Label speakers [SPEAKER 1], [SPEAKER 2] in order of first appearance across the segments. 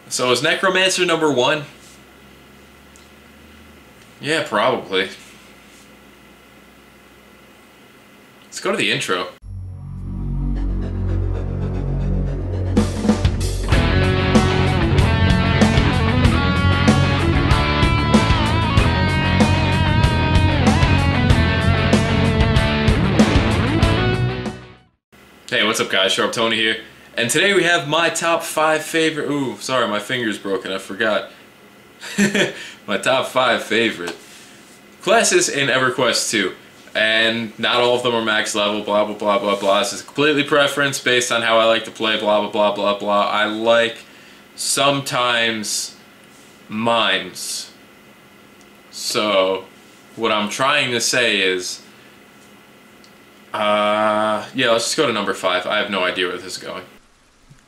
[SPEAKER 1] So is Necromancer number 1? Yeah, probably. Let's go to the intro. Hey, what's up guys, SharpTony here, and today we have my top 5 favorite, ooh, sorry, my finger's broken, I forgot. My top 5 favorite classes in EverQuest 2, and not all of them are max level, blah blah blah blah blah. This is completely preference based on how I like to play, blah blah blah blah blah. I like sometimes mimes. So, what I'm trying to say is, yeah, let's just go to number 5. I have no idea where this is going.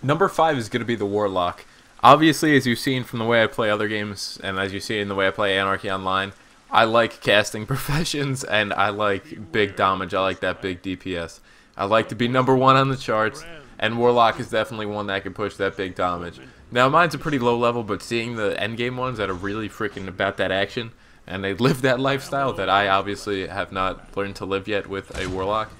[SPEAKER 2] Number 5 is going to be the Warlock. Obviously, as you've seen from the way I play other games, and as you see in the way I play Anarchy Online, I like casting professions, and I like big damage. I like that big DPS. I like to be number 1 on the charts, and Warlock is definitely one that can push that big damage. Now, mine's a pretty low level, but seeing the endgame ones that are really freaking about that action, and they live that lifestyle that I obviously have not learned to live yet with a Warlock,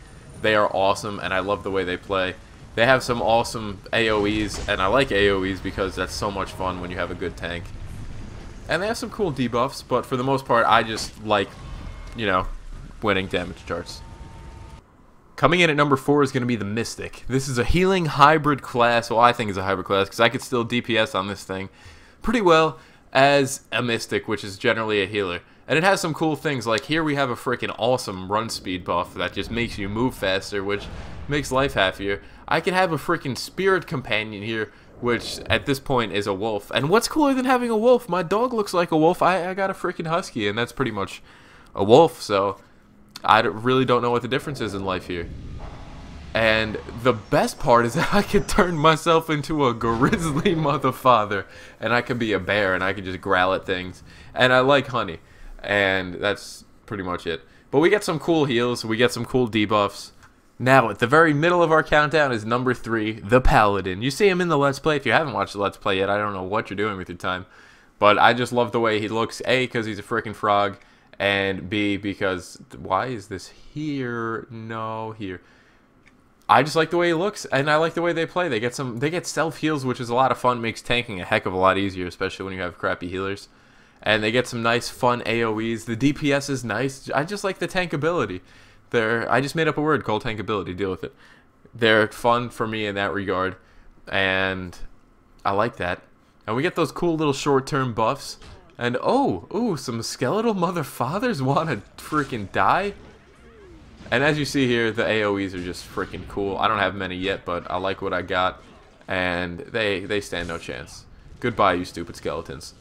[SPEAKER 2] they are awesome, and I love the way they play. They have some awesome AoEs, and I like AoEs because that's so much fun when you have a good tank. And they have some cool debuffs, but for the most part, I just like, you know, winning damage charts. Coming in at number 4 is going to be the Mystic. This is a healing hybrid class. Well, I think it's a hybrid class because I could still DPS on this thing pretty well as a Mystic, which is generally a healer. And it has some cool things, like here we have a freaking awesome run speed buff that just makes you move faster, which makes life happier. I can have a freaking spirit companion here, which at this point is a wolf. And what's cooler than having a wolf? My dog looks like a wolf. I got a freaking husky, and that's pretty much a wolf, so I really don't know what the difference is in life here. And the best part is that I could turn myself into a grizzly motherfather, and I could be a bear, and I could just growl at things. And I like honey, and that's pretty much it. But we get some cool heals, we get some cool debuffs. Now, at the very middle of our countdown is number 3, the Paladin. You see him in the Let's Play. If you haven't watched the Let's Play yet, I don't know what you're doing with your time. But I just love the way he looks, A, because he's a freaking frog, and B, because, why is this here? No, here. I just like the way he looks, and I like the way they play. They get self-heals, which is a lot of fun, makes tanking a heck of a lot easier, especially when you have crappy healers. And they get some nice, fun AoEs. The DPS is nice. I just like the tankability. I just made up a word called tankability. Deal with it. They're fun for me in that regard, and I like that. And we get those cool little short-term buffs. And ooh, some skeletal motherfathers want to freaking die. And as you see here, the AoEs are just freaking cool. I don't have many yet, but I like what I got, and they stand no chance. Goodbye, you stupid skeletons.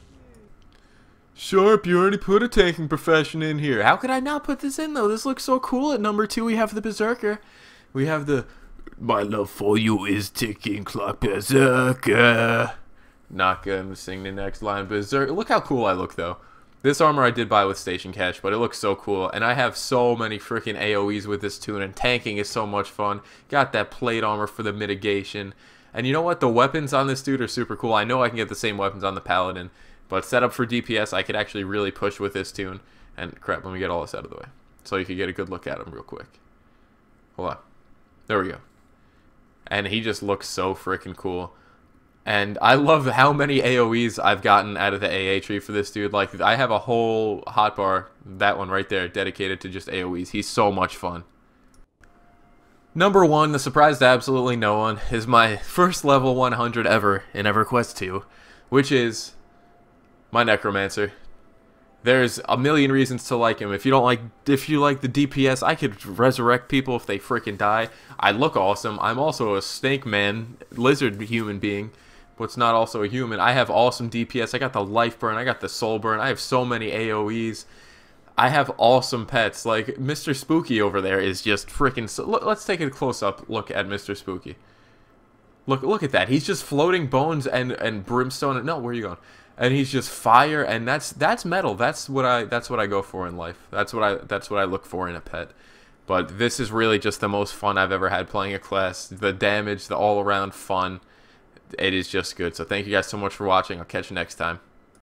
[SPEAKER 2] Sharp, you already put a tanking profession in here. How could I not put this in, though? This looks so cool. At number 2, we have the Berserker. We have the "My love for you is ticking clock Berserker." Not gonna sing the next line, Berserker. Look how cool I look, though. This armor I did buy with Station Cash, but it looks so cool. And I have so many freaking AoEs with this tune, and tanking is so much fun. Got that plate armor for the mitigation. And you know what? The weapons on this dude are super cool. I know I can get the same weapons on the Paladin, but set up for DPS, I could actually really push with this tune. And crap, let me get all this out of the way, so you can get a good look at him real quick. Hold on. There we go. And he just looks so freaking cool. And I love how many AoEs I've gotten out of the AA tree for this dude. Like, I have a whole hotbar, that one right there, dedicated to just AoEs. He's so much fun. Number 1, the surprise to absolutely no one, is my first level 100 ever in EverQuest 2, which is my Necromancer. There's a million reasons to like him. If you like the DPS, I could resurrect people if they freaking die. I look awesome. I'm also a snake man, lizard human being, but it's not also a human. I have awesome DPS. I got the life burn. I got the soul burn. I have so many AoEs. I have awesome pets. Like Mr. Spooky over there is just freaking. Let's take a close up look at Mr. Spooky. Look at that. He's just floating bones and brimstone. No, where are you going? And he's just fire, and that's metal. That's what I go for in life. That's what I look for in a pet. But this is really just the most fun I've ever had playing a class. The damage, the all-around fun. it is just good. So thank you guys so much for watching. I'll catch you next time.